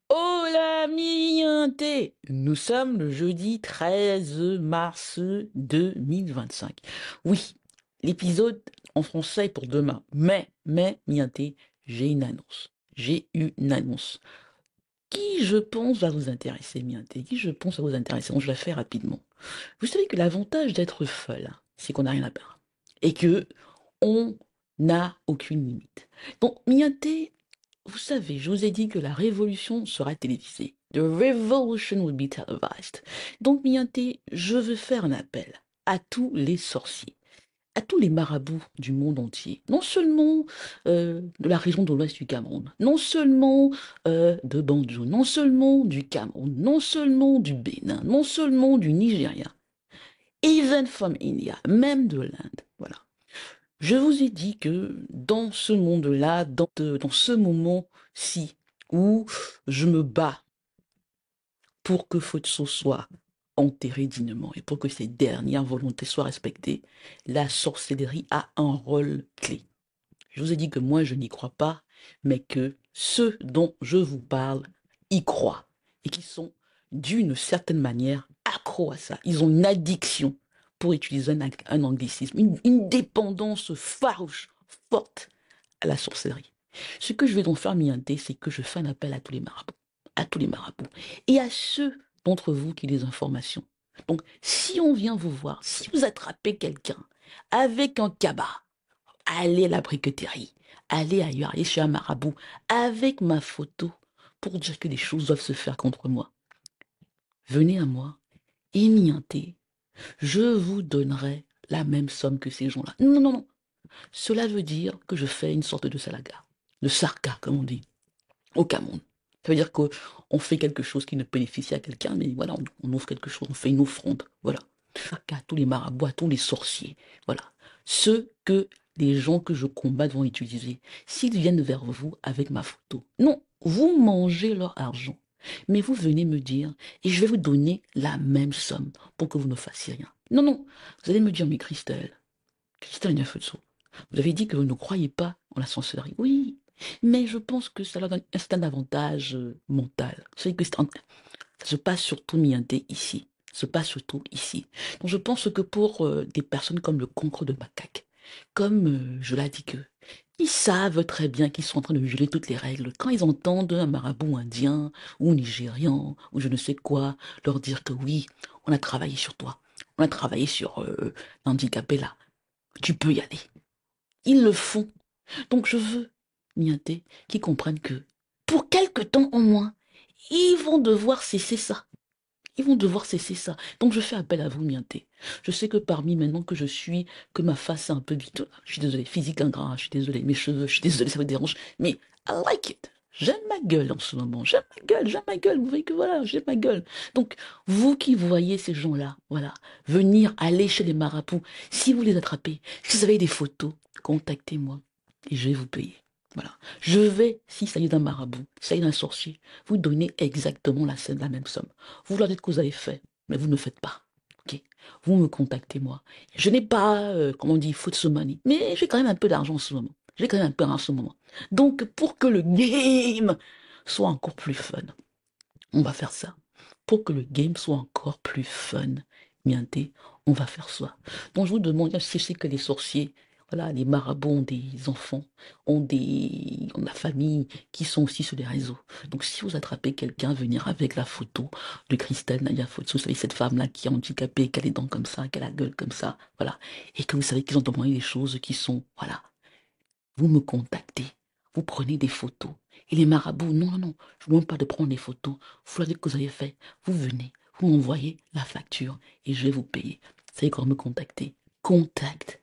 Hola mignonté! Nous sommes le jeudi 13 mars 2025. Oui, l'épisode en français est pour demain. Mais, mignonté, j'ai une annonce. J'ai une annonce qui, je pense, va vous intéresser, mignonté. Qui, je pense, va vous intéresser. Donc, je la fais rapidement. Vous savez que l'avantage d'être folle, c'est qu'on n'a rien à perdre. Et que on n'a aucune limite. Donc, mignonté, vous savez, je vous ai dit que la révolution sera télévisée. The revolution will be televised. Donc, Mianté, je veux faire un appel à tous les sorciers, à tous les marabouts du monde entier, non seulement de la région de l'ouest du Cameroun, non seulement de Banjul, non seulement du Cameroun, non seulement du Bénin, non seulement du Nigeria, even from India, même de l'Inde. Voilà. Je vous ai dit que dans ce monde-là, dans ce moment-ci, où je me bats pour que Fotso soit enterré dignement et pour que ses dernières volontés soient respectées, la sorcellerie a un rôle clé. Je vous ai dit que moi, je n'y crois pas, mais que ceux dont je vous parle y croient et qui sont, d'une certaine manière, accros à ça. Ils ont une addiction, pour utiliser un anglicisme, une dépendance farouche, forte à la sorcellerie. Ce que je vais donc faire, Mianté, c'est que je fais un appel à tous les marabouts, et à ceux d'entre vous qui ont des informations. Donc, si on vient vous voir, si vous attrapez quelqu'un avec un cabas, allez à la briqueterie, allez ailleurs, allez chez un marabout, avec ma photo, pour dire que des choses doivent se faire contre moi. Venez à moi, et Mianté, je vous donnerai la même somme que ces gens-là. Non, non, non. Cela veut dire que je fais une sorte de salaga, de sarka, comme on dit, au Cameroun. Ça veut dire qu'on fait quelque chose qui ne bénéficie à quelqu'un, mais voilà, on offre quelque chose, on fait une offrande, voilà. Sarka à tous les marabouts, à tous les sorciers, voilà. Ce que les gens que je combatte vont utiliser, s'ils viennent vers vous avec ma photo, non, vous mangez leur argent. Mais vous venez me dire, et je vais vous donner la même somme pour que vous ne fassiez rien. Non, non, vous allez me dire, mais Christelle Niafetso, vous avez dit que vous ne croyez pas en la sorcellerie. Oui, mais je pense que ça leur donne un certain avantage mental. Vous savez que ça se passe surtout mienté ici. Ça se passe surtout ici. Donc je pense que pour des personnes comme le concre de macaque, comme je l'ai dit que, ils savent très bien qu'ils sont en train de violer toutes les règles. Quand ils entendent un marabout indien ou nigérian ou je ne sais quoi leur dire que oui, on a travaillé sur toi, on a travaillé sur l'handicapé là, tu peux y aller. Ils le font. Donc je veux, Nianté, qu'ils comprennent que pour quelque temps au moins, ils vont devoir cesser ça. Ils vont devoir cesser ça. Donc je fais appel à vous, Nianté. Je sais que parmi maintenant que je suis, que ma face est un peu vite, je suis désolée, physique ingrat, je suis désolée, mes cheveux, je suis désolée, ça me dérange, mais I like it. J'aime ma gueule en ce moment. J'aime ma gueule. Vous voyez que voilà, j'aime ma gueule. Donc, vous qui voyez ces gens-là, voilà, venir, aller chez les marabouts, si vous les attrapez, si vous avez des photos, contactez-moi et je vais vous payer. Voilà. Je vais, s'il s'agit d'un marabout, s'il s'agit d'un sorcier, vous donner exactement la même somme. Vous leur dites que vous avez fait, mais vous ne faites pas. Ok. Vous me contactez moi. Je n'ai pas, comment on dit, foot some money, mais j'ai quand même un peu d'argent en ce moment. J'ai quand même un peu d'argent en ce moment. Donc, pour que le game soit encore plus fun, on va faire ça. Pour que le game soit encore plus fun, mienté, on va faire ça. Donc, je vous demande, si je sais que les sorciers, voilà, les marabouts ont des enfants, ont de la famille qui sont aussi sur les réseaux. Donc, si vous attrapez quelqu'un, venir avec la photo de Christelle Nadia Fotso, vous savez, cette femme-là qui est handicapée, qui a les dents comme ça, qui a la gueule comme ça, voilà. Et que vous savez qu'ils ont demandé des choses qui sont, voilà, vous me contactez, vous prenez des photos. Et les marabouts, non, non, non, je ne vous demande pas de prendre des photos. Vous leur dites que vous avez fait. Vous venez, vous m'envoyez la facture et je vais vous payer. Vous savez comment me contacter. Contact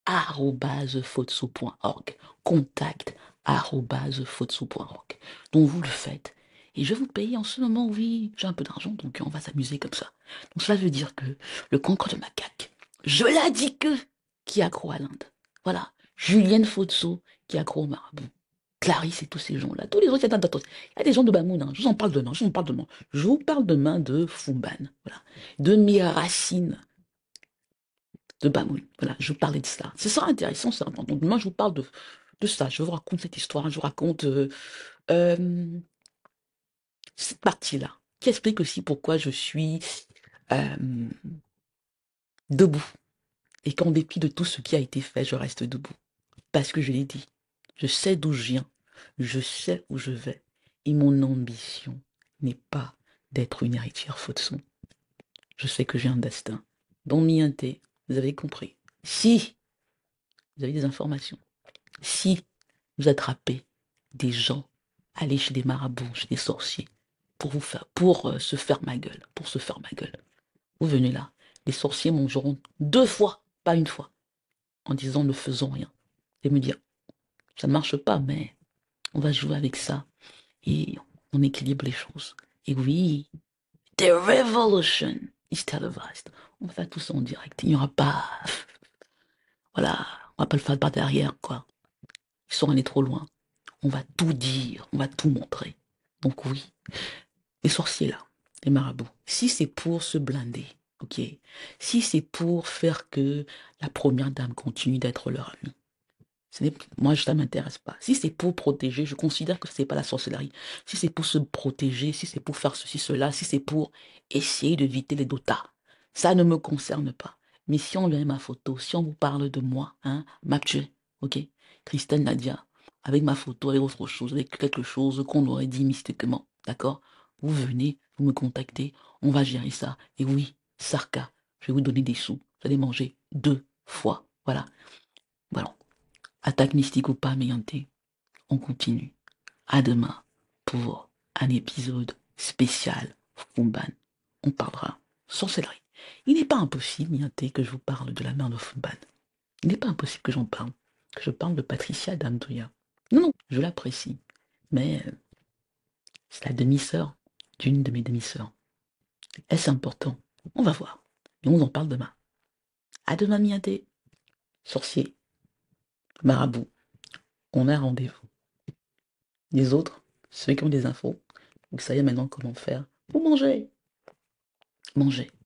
@fotso.org. Contact @fotso.org. Donc vous le faites. Et je vais vous payer en ce moment, oui, j'ai un peu d'argent, donc on va s'amuser comme ça. Donc cela veut dire que le cancre de macaque, je l'ai dit que, qui est accro à l'Inde. Voilà. Julienne Fotso, qui est accro au marabout. Clarisse et tous ces gens-là. Tous les autres, il y a des gens de Bamoun, hein. Je vous en parle demain, je vous en parle demain. Je vous parle demain de Fumban, voilà. De mes racines de Bamoun. Voilà, je vous parlais de ça. C'est ça intéressant, ça. Donc, moi, je vous parle de ça. Je vous raconte cette histoire. Je vous raconte euh, cette partie-là, qui explique aussi pourquoi je suis euh, debout. Et qu'en dépit de tout ce qui a été fait, je reste debout. Parce que je l'ai dit, je sais d'où je viens, je sais où je vais. Et mon ambition n'est pas d'être une héritière faute son. Je sais que j'ai un destin. Dans Mienté, vous avez compris. Si vous avez des informations, si vous attrapez des gens, allez chez des marabouts, chez des sorciers, pour vous faire, pour se faire ma gueule, pour se faire ma gueule. Vous venez là, les sorciers mangeront 2 fois, pas une fois, en disant ne faisons rien. Et me dire, ça ne marche pas, mais on va jouer avec ça et on équilibre les choses. Et oui, the revolution is televised. On va faire tout ça en direct. Il n'y aura pas, voilà, on va pas le faire par derrière, quoi. Ils sont allés trop loin. On va tout dire, on va tout montrer. Donc oui, les sorciers là, les marabouts, si c'est pour se blinder, ok, si c'est pour faire que la première dame continue d'être leur amie, moi, ça ne m'intéresse pas. Si c'est pour protéger, je considère que ce n'est pas la sorcellerie. Si c'est pour se protéger, si c'est pour faire ceci, cela, si c'est pour essayer d'éviter les dotas, ça ne me concerne pas. Mais si on vient ma photo, si on vous parle de moi, hein, Mathieu, ok, Christelle Nadia, avec ma photo, avec autre chose, avec quelque chose qu'on aurait dit mystiquement, d'accord? Vous venez, vous me contactez, on va gérer ça. Et oui, Sarka, je vais vous donner des sous. Vous allez manger 2 fois. Voilà. Voilà. Attaque mystique ou pas, Méganté, on continue. À demain pour un épisode spécial Fumban. On parlera sorcellerie. Il n'est pas impossible, Méganté, que je vous parle de la mère de Fumban. Il n'est pas impossible que j'en parle. Que je parle de Patricia Damdoya. Non, non, je l'apprécie. Mais c'est la demi-sœur d'une de mes demi-sœurs. Est-ce important? On va voir. Mais on en parle demain. À demain, Méganté. Sorcier, marabout, on a un rendez-vous. Les autres, ceux qui ont des infos, vous savez maintenant comment faire. Vous mangez. Mangez.